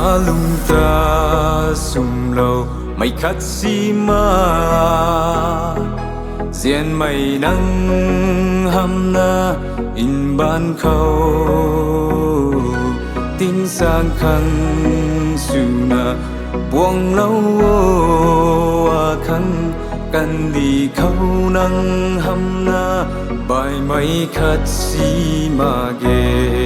Alungtah sum lâu mày khát xi ma diện mày nắng hâm na in ban khâu tin sang khăn su na buông lâu khăn căn đi khâu nắng hâm na bài mày khát xi ma ghê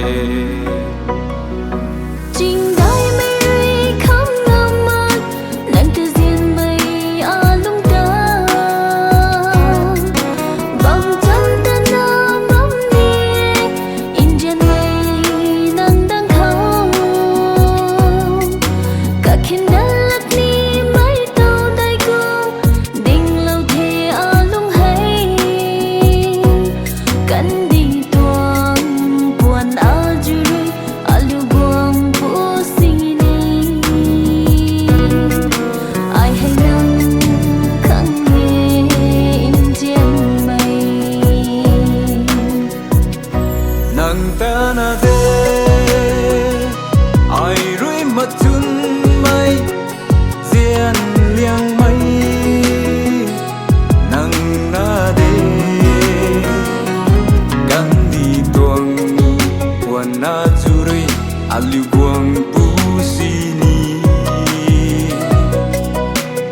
Aliu buông pusini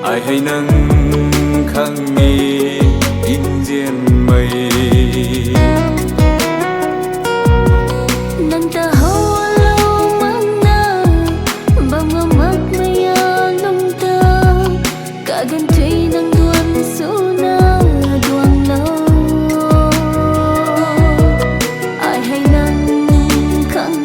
ai hay nâng khang nghe in diện mây nâng ta hâu lâu mang na bao ngơ mắt mây lung ta cả gần Thui nâng đuôn su na đuông lâu ai hay nâng khang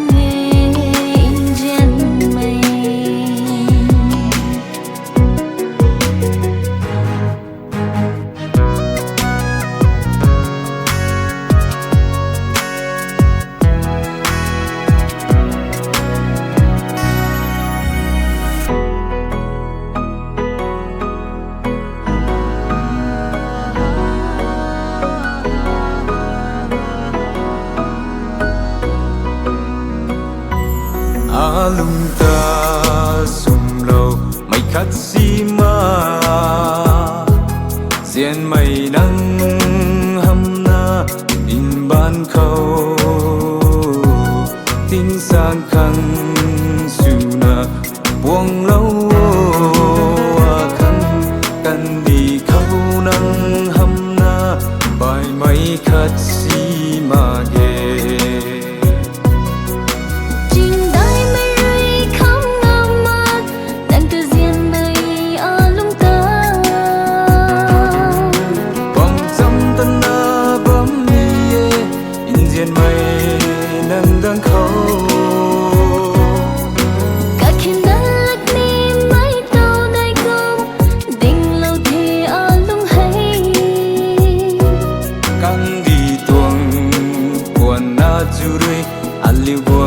Alungtah sum lâu mày khát xi ma diện mày nắng hâm na in ban khâu tin sang khăn su na buông lâu khăn căn đi khâu nắng hâm na bài mày khát xi ma ghê diện mây nâng đang khâu cả khi nắng lắc đi mái tàu đầy cung đình lâu thì lung hay căng đi tuồng buồn na chu đuôi liu buồn